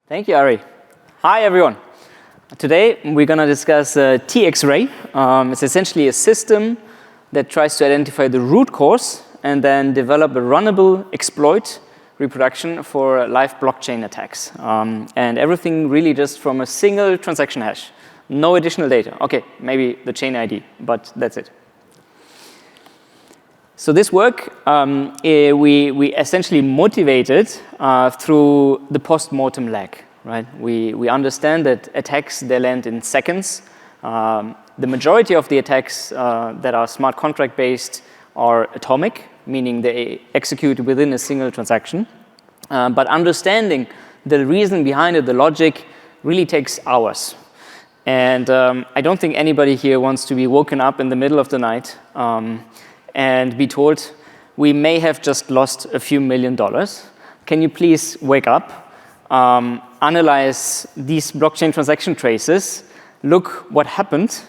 Thank you, Ari. Hi, everyone. Today, we're going to discuss TxRay. It's essentially a system that tries to identify the root cause and then develop a runnable exploit reproduction for live blockchain attacks. And everything really just from a single transaction hash. No additional data. OK, maybe the chain ID, but that's it. So this work, we essentially motivated through the postmortem lag. Right? We understand that attacks, they land in seconds. The majority of the attacks that are smart contract based are atomic, meaning they execute within a single transaction. But understanding the reason behind it, the logic, really takes hours. And I don't think anybody here wants to be woken up in the middle of the night and be told, we may have just lost a few $1 million. Can you please wake up? Analyze these blockchain transaction traces, look what happened,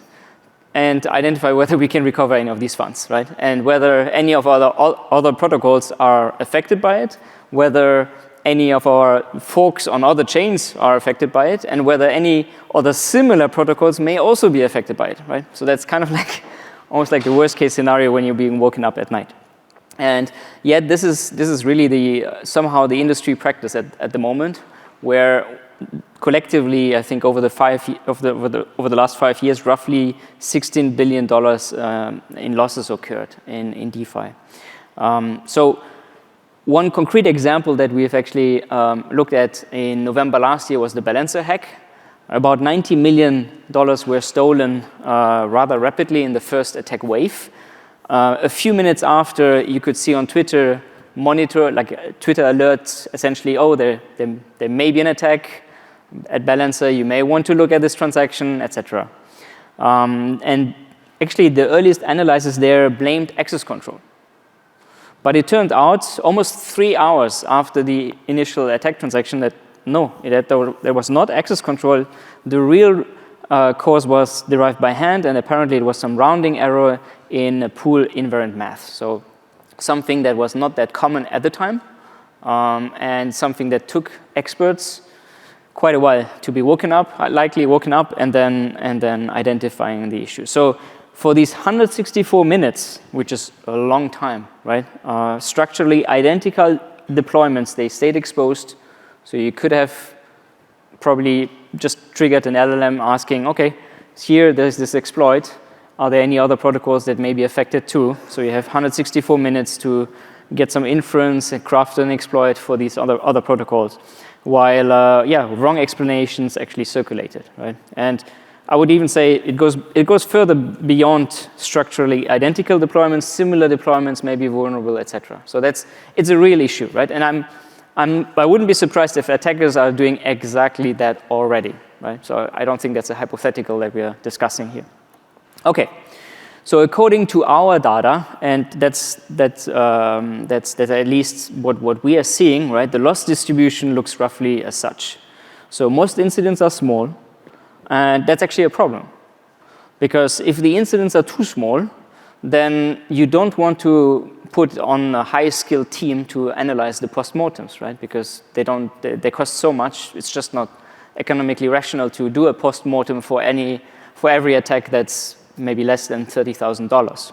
and identify whether we can recover any of these funds, right? And whether any of our other protocols are affected by it, whether any of our forks on other chains are affected by it, and whether any other similar protocols may also be affected by it, right? So that's kind of like almost like the worst case scenario when you're being woken up at night. And yet this is really somehow the industry practice at the moment, where collectively, I think over the last 5 years, roughly $16 billion in losses occurred in DeFi. So one concrete example that we've actually looked at in November last year was the balancer hack. About $90 million were stolen rather rapidly in the first attack wave. A few minutes after, you could see on Twitter, Twitter alerts, essentially, oh, there may be an attack at Balancer. You may want to look at this transaction, etc. And actually, the earliest analysis there blamed access control. But it turned out, almost 3 hours after the initial attack transaction, that no, there was not access control. The real cause was derived by hand, and apparently it was some rounding error in a pool invariant math. So something that was not that common at the time, and something that took experts quite a while to be likely woken up, and then identifying the issue. So for these 164 minutes, which is a long time, right? Structurally identical deployments, they stayed exposed. So you could have probably just triggered an LLM asking, OK, here there's this exploit. Are there any other protocols that may be affected too? So you have 164 minutes to get some inference and craft an exploit for these other protocols, while wrong explanations actually circulated, right? And I would even say it goes further beyond structurally identical deployments. Similar deployments may be vulnerable, etc. So it's a real issue, right? And I wouldn't be surprised if attackers are doing exactly that already, right? So I don't think that's a hypothetical that we are discussing here. OK, so according to our data, and that's at least what we are seeing, right? The loss distribution looks roughly as such. So most incidents are small, and that's actually a problem. Because if the incidents are too small, then you don't want to put on a high-skilled team to analyze the postmortems, right? Because they cost so much. It's just not economically rational to do a postmortem for every attack that's maybe less than $30,000.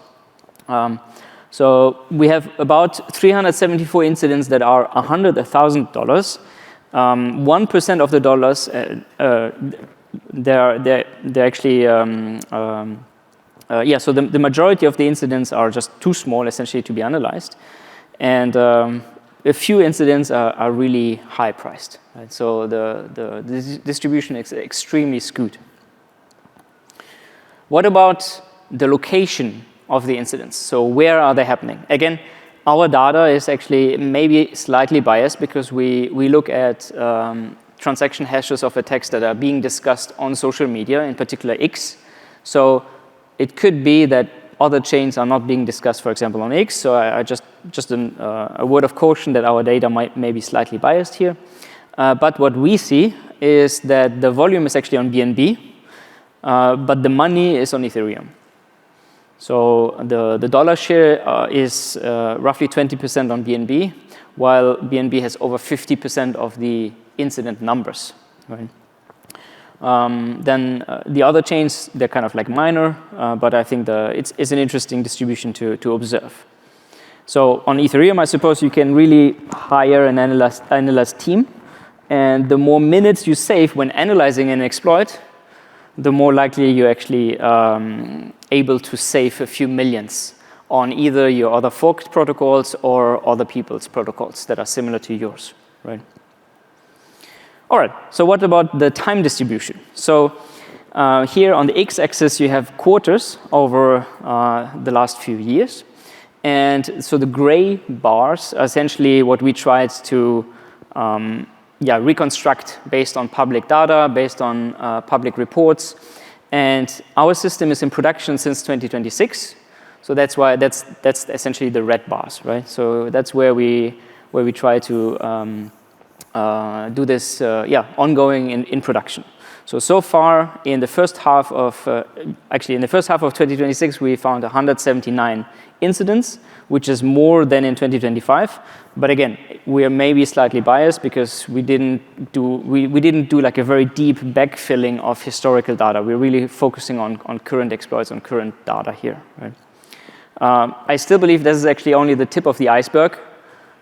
So we have about 374 incidents that are $100,000. 1% of the dollars, they're actually so the majority of the incidents are just too small, essentially, to be analyzed. And a few incidents are really high priced. Right? So the distribution is extremely skewed. What about the location of the incidents? So where are they happening? Again, our data is actually maybe slightly biased because we look at transaction hashes of attacks that are being discussed on social media, in particular X. So it could be that other chains are not being discussed, for example, on X. So I just a word of caution that our data may be slightly biased here. But what we see is that the volume is actually on BNB, but the money is on Ethereum. So the dollar share is roughly 20% on BNB, while BNB has over 50% of the incident numbers, right? Then the other chains, they're kind of like minor, but I think it's an interesting distribution to observe. So on Ethereum, I suppose you can really hire an analyst team, and the more minutes you save when analyzing an exploit, the more likely you're actually able to save a few millions on either your other forked protocols or other people's protocols that are similar to yours, right? All right, so what about the time distribution? So here on the x-axis, you have quarters over the last few years. And so the gray bars are essentially what we tried to reconstruct based on public data, based on public reports. And our system is in production since 2026. So that's why that's essentially the red bars, right? So that's where we try to do this ongoing in production. So far in the first half of 2026, we found 179 incidents, which is more than in 2025. But again, we are maybe slightly biased because we didn't do like a very deep backfilling of historical data. We're really focusing on current exploits, on current data here, right? I still believe this is actually only the tip of the iceberg.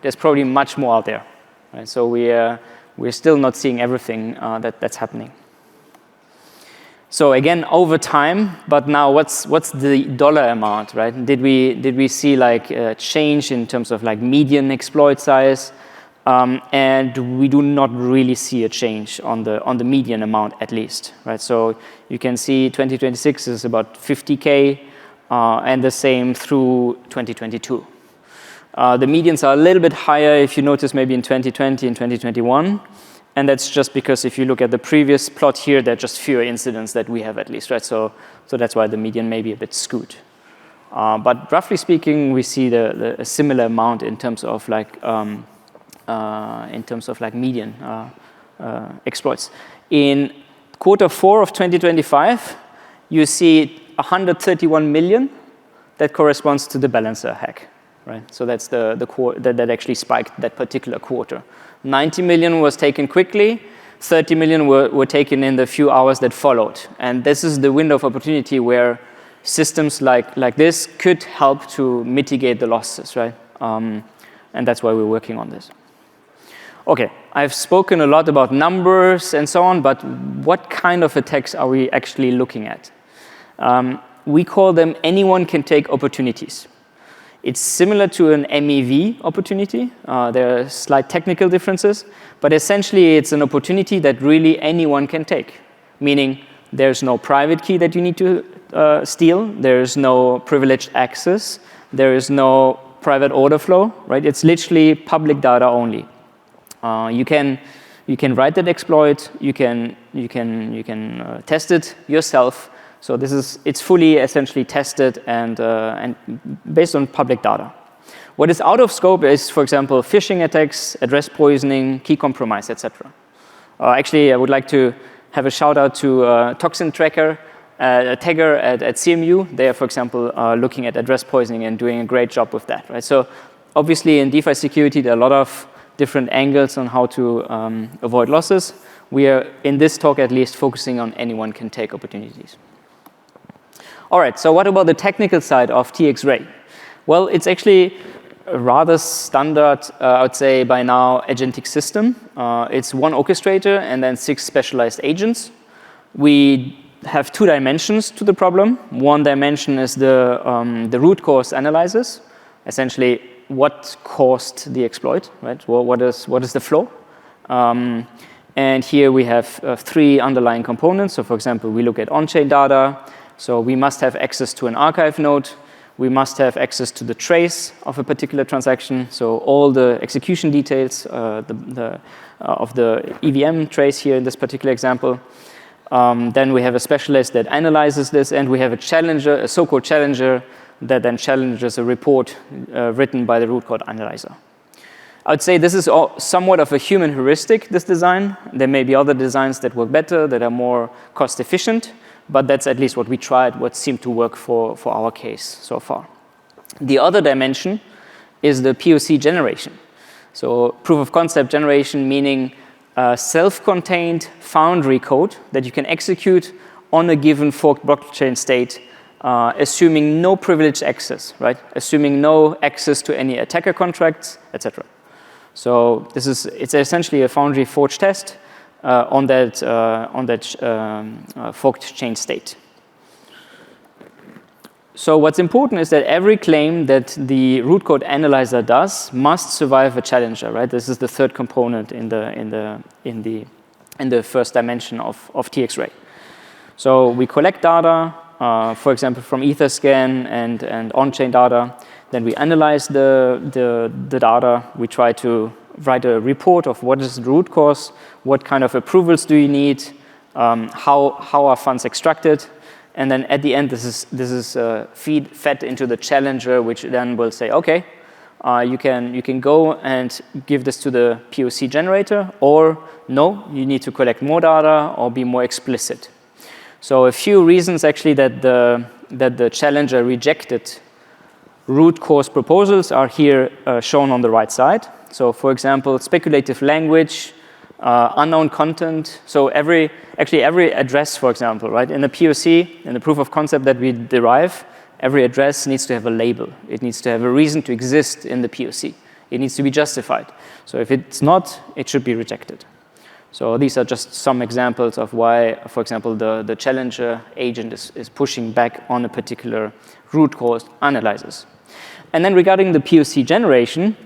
There's probably much more out there, right? So we're still not seeing everything that's happening. So again, over time, but now what's the dollar amount, right? Did we see like a change in terms of like median exploit size? And we do not really see a change on the median amount at least, right? So you can see 2026 is about 50K, and the same through 2022. The medians are a little bit higher if you notice maybe in 2020 and 2021. And that's just because if you look at the previous plot here, there are just fewer incidents that we have at least, right? So that's why the median may be a bit skewed. But roughly speaking, we see a similar amount in terms of like median exploits. In Q4 of 2025, you see 131 million. That corresponds to the balancer hack, right? So that's that actually spiked that particular quarter. 90 million was taken quickly, 30 million were taken in the few hours that followed. And this is the window of opportunity where systems like this could help to mitigate the losses, right? And that's why we're working on this. Okay, I've spoken a lot about numbers and so on, but what kind of attacks are we actually looking at? We call them anyone can take opportunities. It's similar to an MEV opportunity. There are slight technical differences, but essentially it's an opportunity that really anyone can take, meaning there's no private key that you need to steal, there's no privileged access, there is no private order flow, right? It's literally public data only. You can write that exploit, you can test it yourself. So it's fully essentially tested and based on public data. What is out of scope is, for example, phishing attacks, address poisoning, key compromise, etc. Actually, I would like to have a shout out to Toxin Tracker, a tagger at CMU. They are, for example, looking at address poisoning and doing a great job with that, right? So obviously in DeFi security, there are a lot of different angles on how to avoid losses. We are, in this talk at least, focusing on anyone can take opportunities. All right, so what about the technical side of TxRay? Well, it's actually a rather standard, I would say by now, agentic system. It's one orchestrator and then 6 specialized agents. We have 2 dimensions to the problem. One dimension is the root cause analysis, essentially what caused the exploit, right? Well, what is the flow? And here we have 3 underlying components. So for example, we look at on-chain data. So we must have access to an archive node. We must have access to the trace of a particular transaction. So all the execution details of the EVM trace here in this particular example. Then we have a specialist that analyzes this, and we have a challenger, a so-called challenger, that then challenges a report written by the root cause analyzer. I would say this is somewhat of a human heuristic, this design. There may be other designs that work better, that are more cost efficient. But that's at least what we tried, what seemed to work for our case so far. The other dimension is the POC generation. So proof of concept generation, meaning self-contained foundry code that you can execute on a given forked blockchain state, assuming no privileged access, right? Assuming no access to any attacker contracts, etc. So it's essentially a foundry forge test on that forked chain state. So what's important is that every claim that the root code analyzer does must survive a challenger, right? This is the third component in the first dimension of TxRay. So we collect data, for example, from Etherscan and on-chain data. Then we analyze the data. We try to write a report of what is the root cause, what kind of approvals do you need, how are funds extracted. And then at the end, this is fed into the challenger, which then will say, okay, you can go and give this to the POC generator, or no, you need to collect more data or be more explicit. So a few reasons actually that the challenger rejected root cause proposals are here shown on the right side. So for example, speculative language, unknown content. So every address, for example, right, in the POC, in the proof of concept that we derive, every address needs to have a label. It needs to have a reason to exist in the POC. It needs to be justified. So if it's not, it should be rejected. So these are just some examples of why, for example, the challenger agent is pushing back on a particular root cause analysis. And then regarding the POC generation,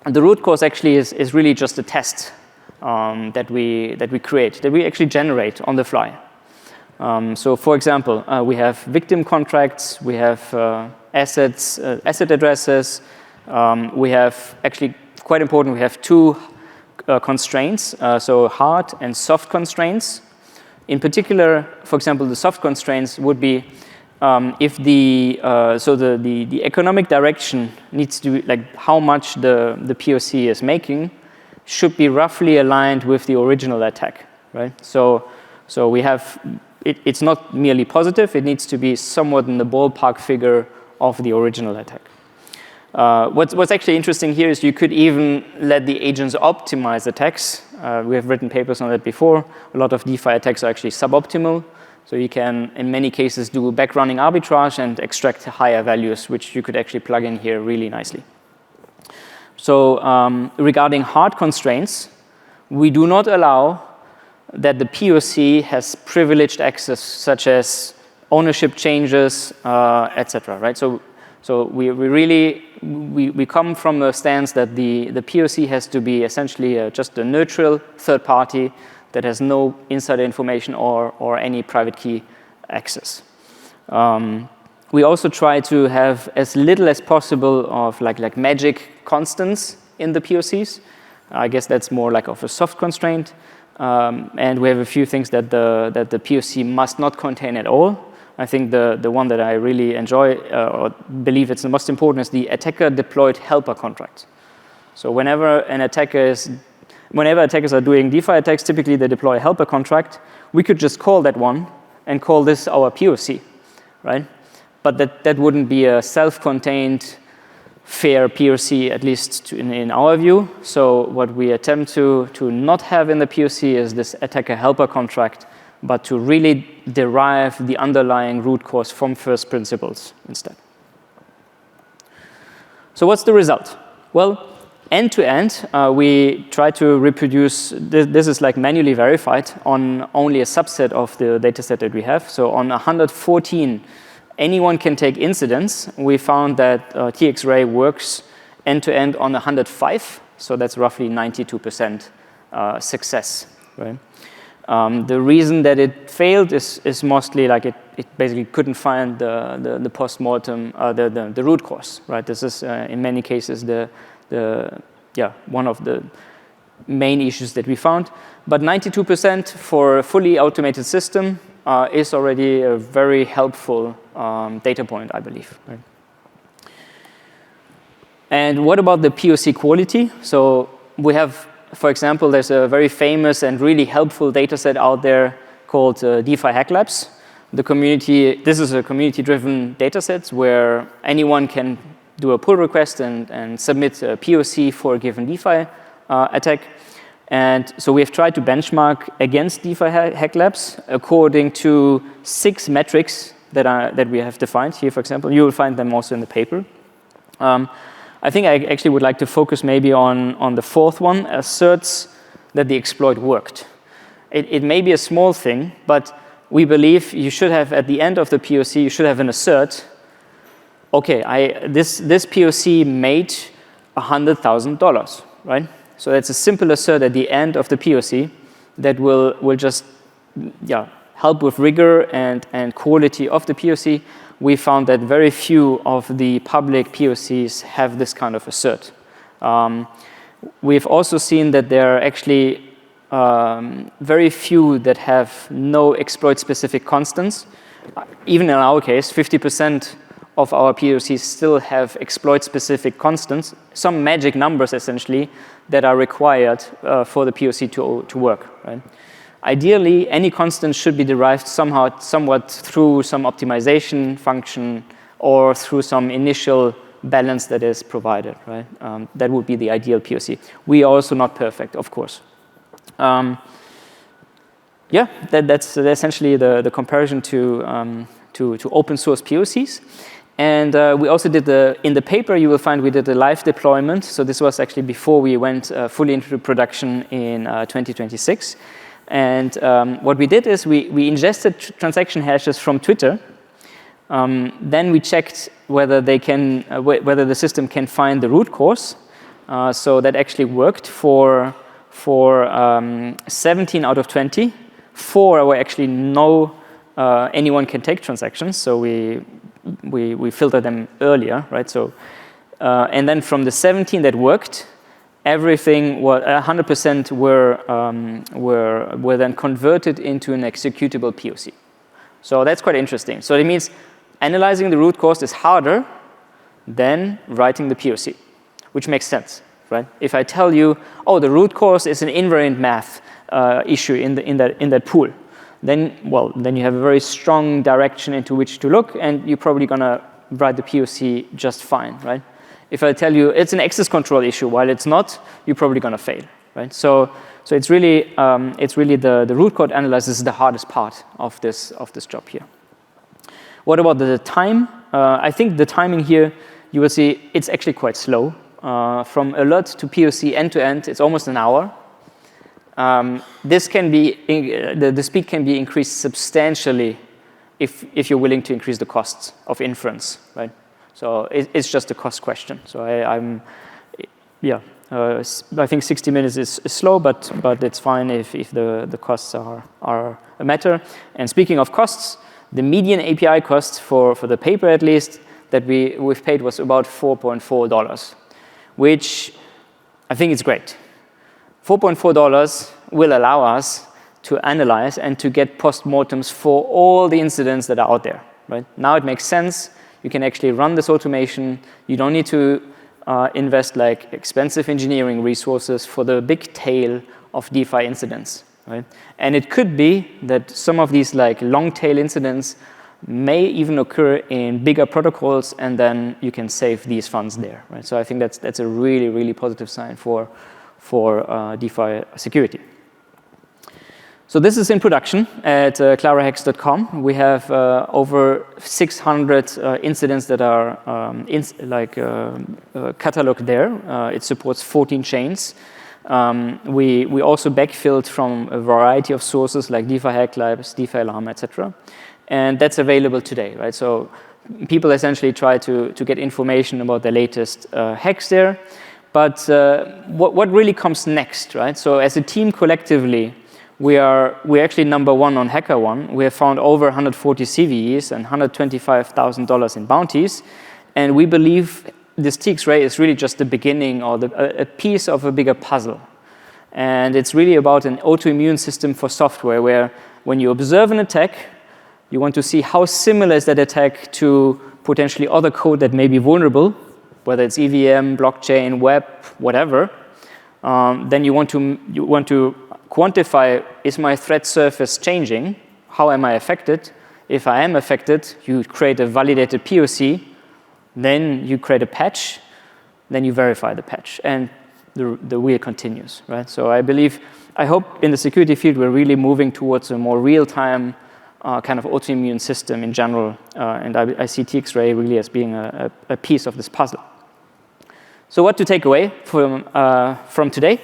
the root cause actually is really just a test that we create, that we actually generate on the fly. So for example, we have victim contracts, we have asset addresses, we have actually, quite important, we have two constraints, so hard and soft constraints. In particular, for example, the soft constraints would be if the economic direction needs to be, like how much the POC is making should be roughly aligned with the original attack, right? So we have, it's not merely positive, it needs to be somewhat in the ballpark figure of the original attack. What's actually interesting here is you could even let the agents optimize attacks. We have written papers on that before. A lot of DeFi attacks are actually suboptimal. So you can, in many cases, do backrunning arbitrage and extract higher values, which you could actually plug in here really nicely. So regarding hard constraints, we do not allow that the POC has privileged access, such as ownership changes, etc. Right? So we come from the stance that the POC has to be essentially just a neutral third party that has no insider information or any private key access. We also try to have as little as possible of like magic constants in the POCs. I guess that's more like of a soft constraint. And we have a few things that the POC must not contain at all. I think the one that I really enjoy or believe it's the most important is the attacker deployed helper contract. So whenever attackers are doing DeFi attacks, typically they deploy a helper contract. We could just call that one and call this our POC, right? But that wouldn't be a self-contained fair POC, at least in our view. So what we attempt to not have in the POC is this attacker helper contract, but to really derive the underlying root cause from first principles instead. So what's the result? Well, end to end, we try to reproduce, this is like manually verified on only a subset of the dataset that we have. So on 114, anyone can take incidents. We found that TxRay works end to end on 105. So that's roughly 92% success, right? The reason that it failed is mostly like it basically couldn't find the postmortem, the root cause, right? This is in many cases one of the main issues that we found. But 92% for a fully automated system is already a very helpful data point, I believe. Right? And what about the POC quality? So we have, for example, there's a very famous and really helpful data set out there called DeFi Hack Labs. This is a community-driven data set where anyone can do a pull request and submit a POC for a given DeFi attack. And so we have tried to benchmark against DeFi hack labs according to 6 metrics that we have defined here, for example. You will find them also in the paper. I think I actually would like to focus maybe on the 4th one, asserts that the exploit worked. It may be a small thing, but we believe you should have, at the end of the POC, you should have an assert. Okay, this POC made $100,000, right? So that's a simple assert at the end of the POC that will just help with rigor and quality of the POC. We found that very few of the public POCs have this kind of assert. We've also seen that there are actually very few that have no exploit-specific constants. Even in our case, 50% of our POCs still have exploit-specific constants, some magic numbers essentially that are required for the POC to work. Right? Ideally, any constant should be derived somewhat through some optimization function or through some initial balance that is provided. Right? That would be the ideal POC. We are also not perfect, of course. That's essentially the comparison to open source POCs. And we also did in the paper you will find we did a live deployment. So this was actually before we went fully into production in 2026. And what we did is we ingested transaction hashes from Twitter. Then we checked whether whether the system can find the root cause. So that actually worked for 17 out of 20. 4 were actually anyone can take transactions. So we filtered them earlier, right? So and then from the 17 that worked, everything 100% were then converted into an executable POC. So that's quite interesting. So it means analyzing the root cause is harder than writing the POC, which makes sense, right? If I tell you, oh, the root cause is an invariant math issue in that pool, then you have a very strong direction into which to look, and you're probably gonna write the POC just fine, right? If I tell you it's an access control issue, while it's not, you're probably gonna fail, right? So it's really the root cause analysis is the hardest part of this job here. What about the time? I think the timing here, you will see it's actually quite slow. From alert to POC end to end, it's almost an hour. This can be the speed can be increased substantially if you're willing to increase the costs of inference, right? So it's just a cost question. So I think 60 minutes is slow, but it's fine if the costs are a matter. And speaking of costs, the median API cost for the paper at least that we've paid was about $4.4, which I think is great. $4.4 will allow us to analyze and to get postmortems for all the incidents that are out there. Right? Now it makes sense. You can actually run this automation. You don't need to invest like expensive engineering resources for the big tail of DeFi incidents. Right? And it could be that some of these like long tail incidents may even occur in bigger protocols, and then you can save these funds there. Right? So I think that's a really, really positive sign for DeFi security. So this is in production at clarahacks.com. We have over 600 incidents that are cataloged there. It supports 14 chains. We also backfilled from a variety of sources like DeFi Hack Labs, DeFi Llama, etc. And that's available today, right? So people essentially try to get information about the latest hacks there. But what really comes next, right? So as a team collectively, we're actually number 1 on HackerOne. We have found over 140 CVEs and $125,000 in bounties. And we believe this TxRay is really just the beginning or a piece of a bigger puzzle. And it's really about an autoimmune system for software where when you observe an attack, you want to see how similar is that attack to potentially other code that may be vulnerable, whether it's EVM, blockchain, web, whatever. Then you want to quantify, is my threat surface changing? How am I affected? If I am affected, you create a validated POC, then you create a patch, then you verify the patch. And the wheel continues, right? So I hope in the security field we're really moving towards a more real-time kind of autoimmune system in general, and I see TxRay really as being a piece of this puzzle. So what to take away from today?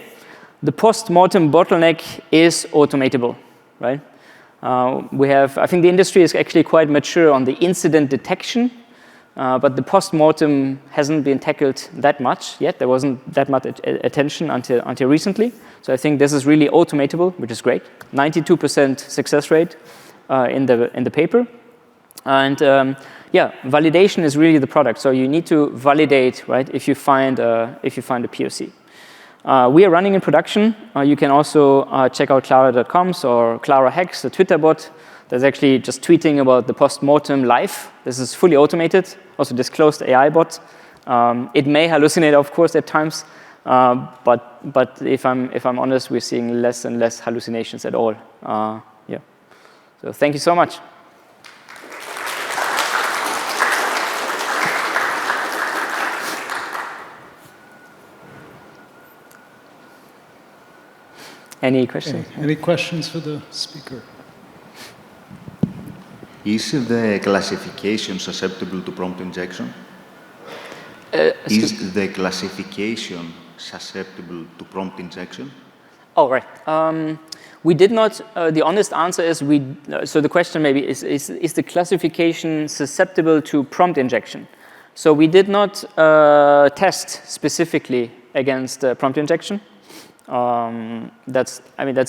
The post-mortem bottleneck is automatable, right? I think the industry is actually quite mature on the incident detection, but the post-mortem hasn't been tackled that much yet. There wasn't that much attention until recently. So I think this is really automatable, which is great. 92% success rate in the paper. And validation is really the product. So you need to validate, right, if you find a POC. We are running in production. You can also check out Clara.coms or Clara Hacks, the Twitter bot. There's actually just tweeting about the post-mortem live. This is fully automated, also disclosed AI bot. It may hallucinate, of course, at times, but if I'm honest, we're seeing less and less hallucinations at all. So thank you so much. Any questions? Any questions for the speaker? Is the classification susceptible to prompt injection? Is the classification susceptible to prompt injection? Oh, right. We did not, the honest answer is so the question maybe is the classification susceptible to prompt injection? So we did not test specifically against prompt injection. That's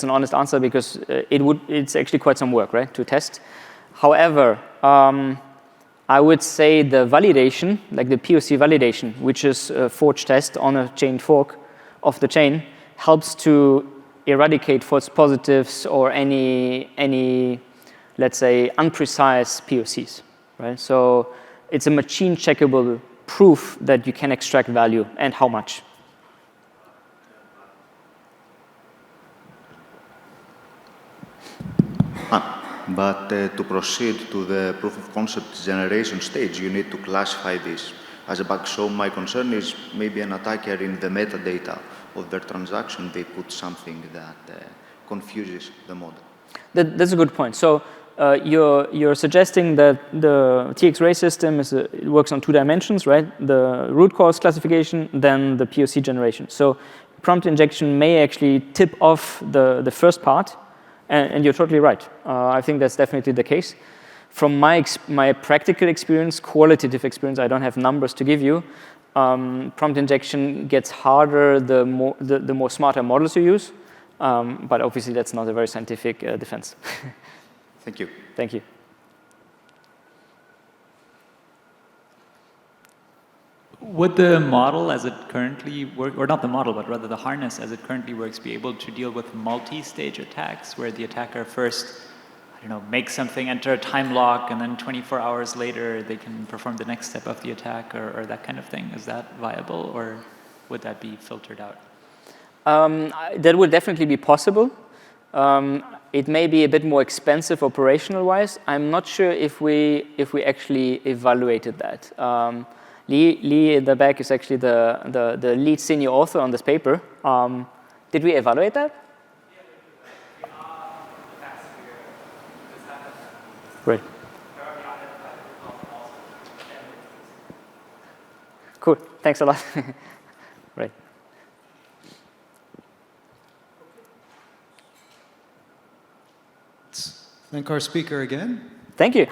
an honest answer because it's actually quite some work, right, to test. However, I would say the validation, like the POC validation, which is a forge test on a chain fork of the chain, helps to eradicate false positives or any let's say, unprecise POCs, right? So it's a machine checkable proof that you can extract value and how much. But to proceed to the proof of concept generation stage, you need to classify this as a bug. So my concern is maybe an attacker in the metadata of their transaction, they put something that confuses the model. That's a good point. So you're suggesting that the TxRay system it works on 2 dimensions, right? The root cause classification, then the POC generation. So prompt injection may actually tip off the first part. And you're totally right. I think that's definitely the case. From my practical experience, qualitative experience, I don't have numbers to give you. Prompt injection gets harder the more smarter models you use. But obviously, that's not a very scientific defense. Thank you. Thank you. Would the model as it currently works, or not the model, but rather the harness as it currently works, be able to deal with multi-stage attacks where the attacker first, I don't know, makes something, enter a time lock, and then 24 hours later they can perform the next step of the attack or that kind of thing? Is that viable, or would that be filtered out? That would definitely be possible. It may be a bit more expensive operational-wise. I'm not sure if we actually evaluated that. Liyi in the back is actually the lead senior author on this paper. Did we evaluate that? Great. Cool. Thanks a lot. Right. Let's thank our speaker again. Thank you.